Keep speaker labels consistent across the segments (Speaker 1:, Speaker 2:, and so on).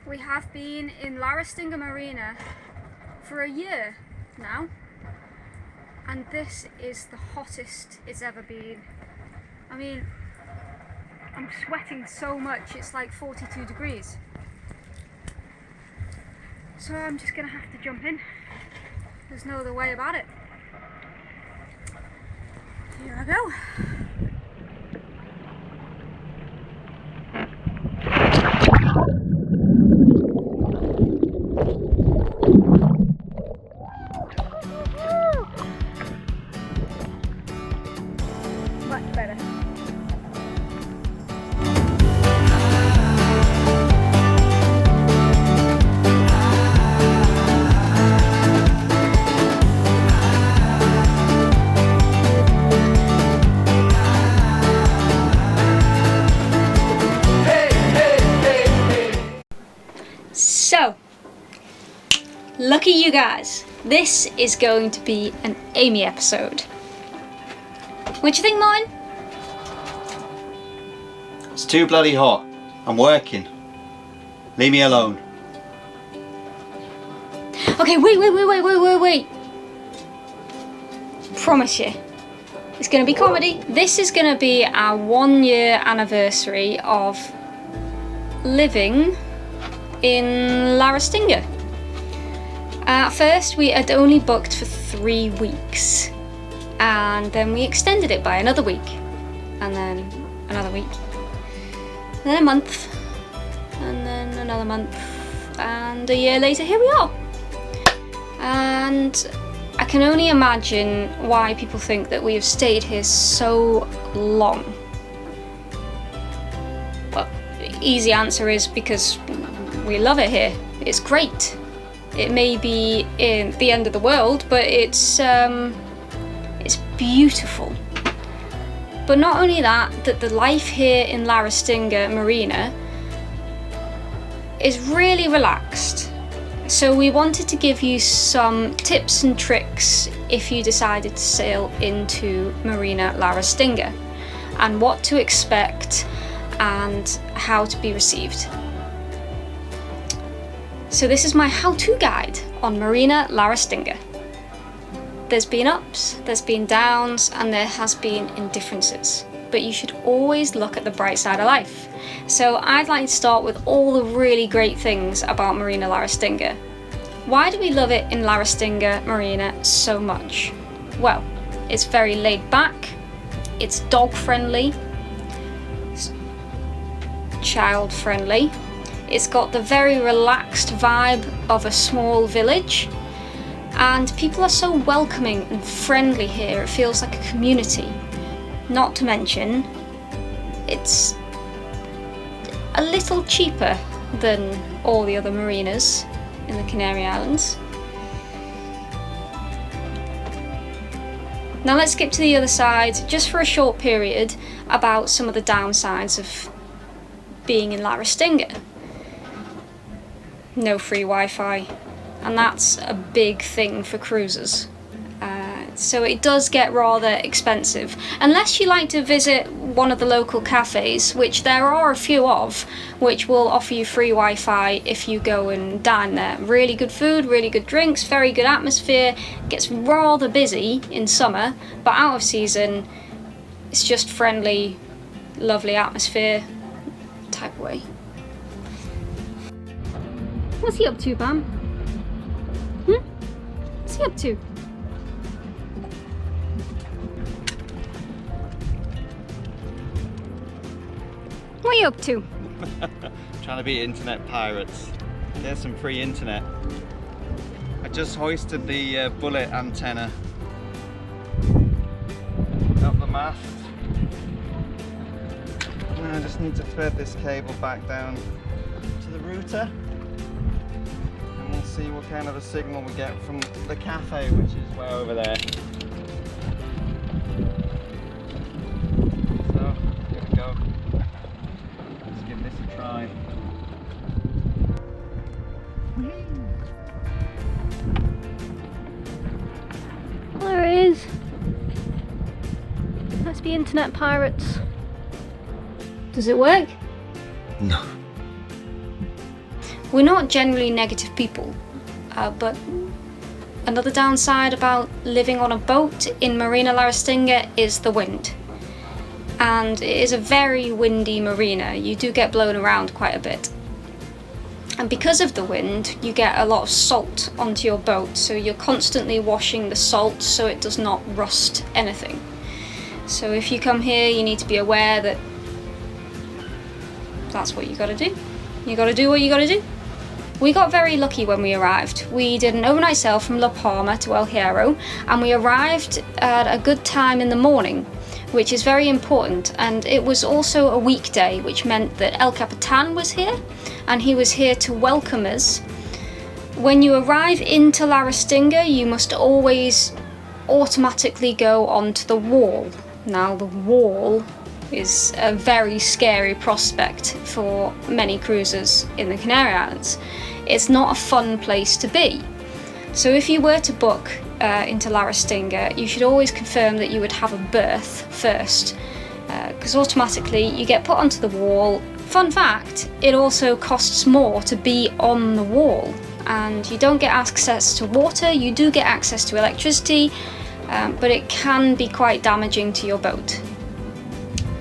Speaker 1: We have been in Restinga Marina for a year now, and this is the hottest it's ever been. I mean, I'm sweating so much, it's like 42 degrees. So I'm just gonna have to jump in. There's no other way about it. Here I go. Much better. So, lucky you guys, this is going to be an Amy episode. What do you think, Martin?
Speaker 2: It's too bloody hot. I'm working. Leave me alone.
Speaker 1: Okay, wait. Promise you, it's going to be comedy. This is going to be our 1 year anniversary of living in Restinga. At first we had only booked for 3 weeks, and then we extended it by another week, and then another week, and then a month, and then another month, and a year later here we are. And I can only imagine why people think that we have stayed here so long. But the easy answer is because we love it here. It's great. It may be in the end of the world, but it's beautiful. But not only that the life here in Restinga Marina is really relaxed. So we wanted to give you some tips and tricks if you decided to sail into Marina Restinga, and what to expect and how to be received. So this is my how-to guide on Marina Restinga. There's been ups, there's been downs, and there has been indifferences. But you should always look at the bright side of life. So I'd like to start with all the really great things about Marina Restinga. Why do we love it in Restinga Marina so much? Well, it's very laid back, it's dog friendly, it's child friendly. It's got the very relaxed vibe of a small village, and people are so welcoming and friendly here. It feels like a community. Not to mention, it's a little cheaper than all the other marinas in the Canary Islands. Now let's skip to the other side, just for a short period, about some of the downsides of being in Restinga. No free Wi-Fi, and that's a big thing for cruisers. So it does get rather expensive, unless you like to visit one of the local cafes, which there are a few of, which will offer you free Wi-Fi if you go and dine there. Really good food, really good drinks, very good atmosphere. It gets rather busy in summer, but out of season it's just friendly, lovely atmosphere type of way. What's he up to, Bam? What's he up to? What are you up to?
Speaker 2: Trying to beat internet pirates. Get some free internet. I just hoisted the bullet antenna up the mast. I just need to thread this cable back down to the router. We'll see what kind of a signal we get from the cafe, which is way over there. So, here we go. Let's give this a try.
Speaker 1: There it is. Let's be internet pirates. Does it work?
Speaker 2: No.
Speaker 1: We're not generally negative people, but another downside about living on a boat in Marina La Restinga is the wind. And it is a very windy marina. You do get blown around quite a bit. And because of the wind, you get a lot of salt onto your boat, so you're constantly washing the salt so it does not rust anything. So if you come here, you need to be aware that that's what you gotta do. You gotta do what you gotta do. We got very lucky when we arrived. We did an overnight sail from La Palma to El Hierro, and we arrived at a good time in the morning, which is very important. And it was also a weekday, which meant that El Capitan was here, and he was here to welcome us. When you arrive into La Restinga, you must always automatically go onto the wall. Now, the wall is a very scary prospect for many cruisers in the Canary Islands. It's not a fun place to be. So if you were to book into La Restinga, you should always confirm that you would have a berth first, because automatically you get put onto the wall. Fun fact, it also costs more to be on the wall, and you don't get access to water. You do get access to electricity, but it can be quite damaging to your boat.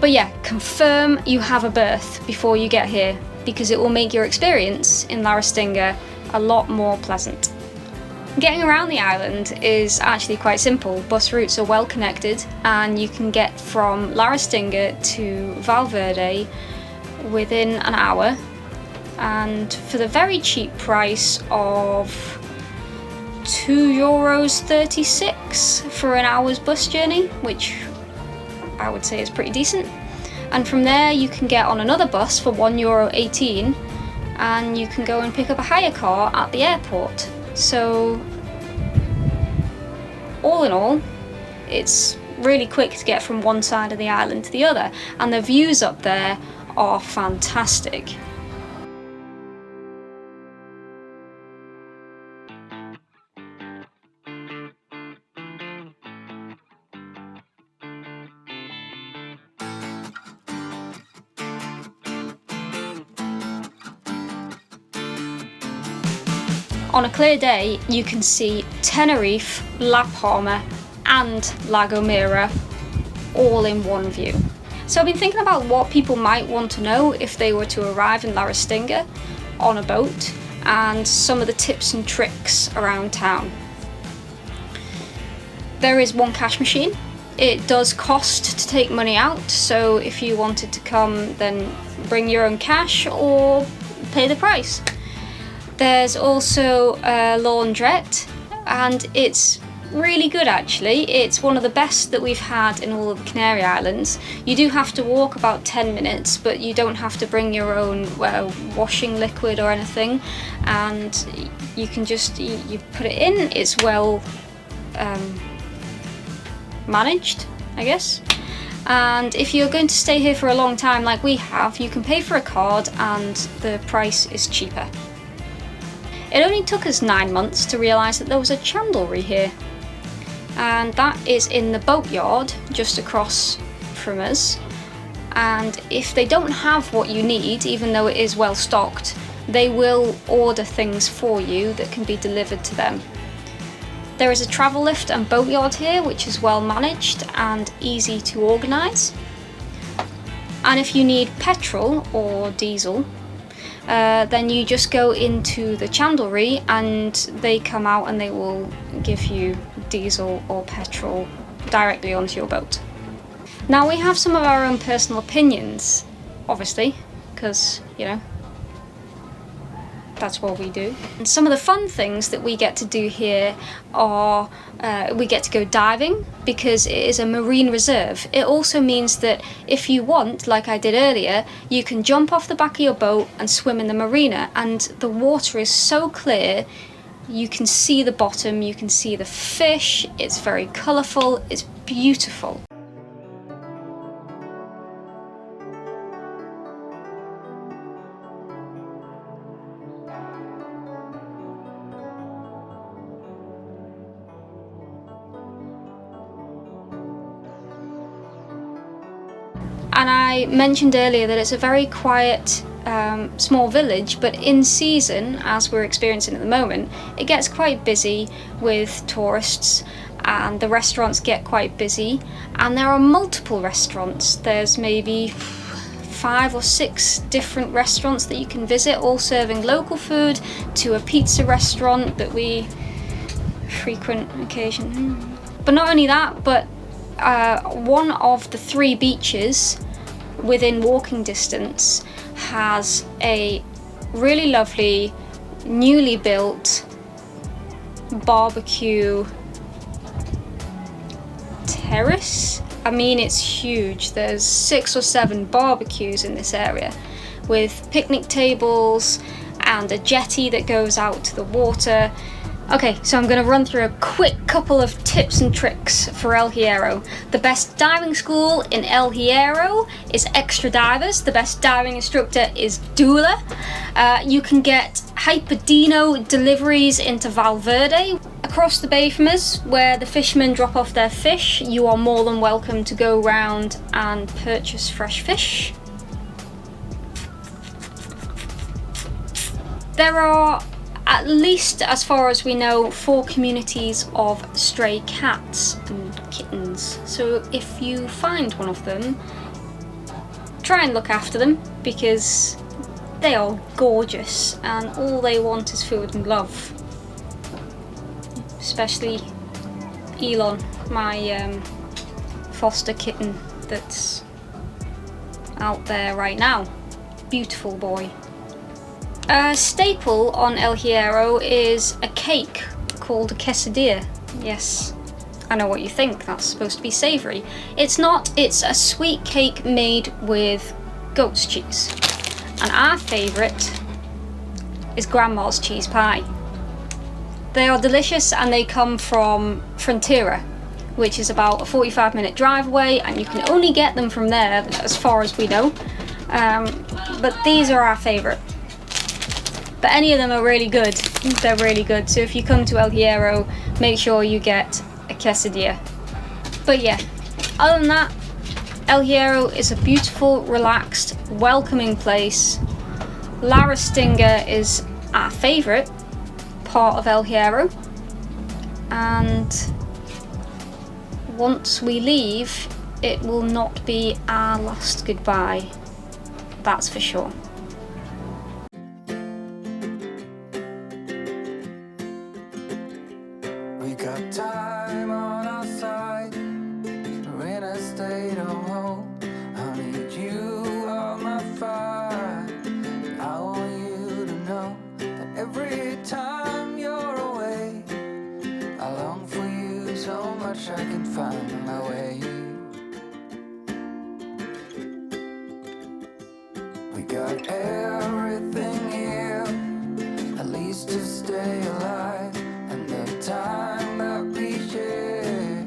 Speaker 1: But yeah, confirm you have a berth before you get here, because it will make your experience in La Restinga a lot more pleasant. Getting around the island is actually quite simple. Bus routes are well connected, and you can get from La Restinga to Valverde within an hour, and for the very cheap price of €2.36 for an hour's bus journey, which I would say is pretty decent. And from there you can get on another bus for €1.18, and you can go and pick up a hire car at the airport. So all in all, it's really quick to get from one side of the island to the other, and the views up there are fantastic. On a clear day, you can see Tenerife, La Palma and La Gomera all in one view. So I've been thinking about what people might want to know if they were to arrive in La Restinga on a boat, and some of the tips and tricks around town. There is one cash machine. It does cost to take money out, so if you wanted to come, then bring your own cash or pay the price. There's also a laundrette, and it's really good actually. It's one of the best that we've had in all of the Canary Islands. You do have to walk about 10 minutes, but you don't have to bring your own washing liquid or anything, and you can just you put it in. It's well managed, I guess. And if you're going to stay here for a long time like we have, you can pay for a card and the price is cheaper. It only took us 9 months to realise that there was a chandlery here, and that is in the boatyard just across from us. And if they don't have what you need, even though it is well stocked, they will order things for you that can be delivered to them. There is a travel lift and boatyard here, which is well managed and easy to organise. And if you need petrol or diesel, then you just go into the chandlery and they come out and they will give you diesel or petrol directly onto your boat. Now we have some of our own personal opinions, obviously, because, you know, that's what we do. And some of the fun things that we get to do here are we get to go diving, because it is a marine reserve. It also means that if you want, like I did earlier, you can jump off the back of your boat and swim in the marina, and the water is so clear you can see the bottom, you can see the fish, it's very colourful, it's beautiful. And I mentioned earlier that it's a very quiet small village, but in season, as we're experiencing at the moment, it gets quite busy with tourists and the restaurants get quite busy, and there are multiple restaurants. There's maybe 5 or 6 different restaurants that you can visit, all serving local food, to a pizza restaurant that we frequent occasionally. But not only that, but one of the 3 beaches within walking distance has a really lovely, newly built barbecue terrace. I mean, it's huge. There's 6 or 7 barbecues in this area with picnic tables and a jetty that goes out to the water. Okay, so I'm going to run through a quick couple of tips and tricks for El Hierro. The best diving school in El Hierro is Extra Divers. The best diving instructor is Dula. You can get Hyperdino deliveries into Valverde. Across the bay from us, where the fishermen drop off their fish, you are more than welcome to go round and purchase fresh fish. There are, at least as far as we know, 4 communities of stray cats and kittens. So if you find one of them, try and look after them, because they are gorgeous and all they want is food and love. Especially Elon, my foster kitten that's out there right now. Beautiful boy. A staple on El Hierro is a cake called a quesadilla. Yes, I know what you think, that's supposed to be savoury. It's not, it's a sweet cake made with goat's cheese. And our favourite is Grandma's cheese pie. They are delicious and they come from Frontera, which is about a 45-minute drive away, and you can only get them from there as far as we know. But these are our favourite. But any of them are really good. They're really good. So if you come to El Hierro, make sure you get a quesadilla. But yeah, other than that, El Hierro is a beautiful, relaxed, welcoming place. La Restinga is our favourite part of El Hierro, and once we leave, it will not be our last goodbye, that's for sure.
Speaker 3: We got time on our side, we're in a state of hope. I need you on my fire. I want you to know that every time you're away, I long for you so much I can find my way. We got everything here, at least to stay alive, and the time that we share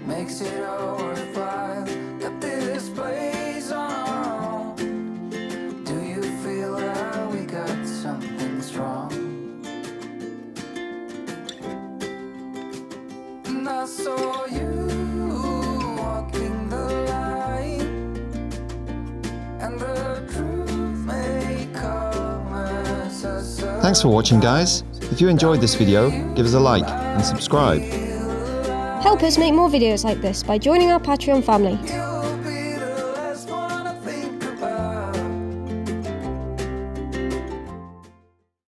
Speaker 3: makes it all worthwhile. Got this place on our own. Do you feel that we got something strong? And I saw you walking the line, and the truth may come as a surprise.
Speaker 4: Thanks for watching, guys. If you enjoyed this video, give us a like and subscribe.
Speaker 5: Help us make more videos like this by joining our Patreon family.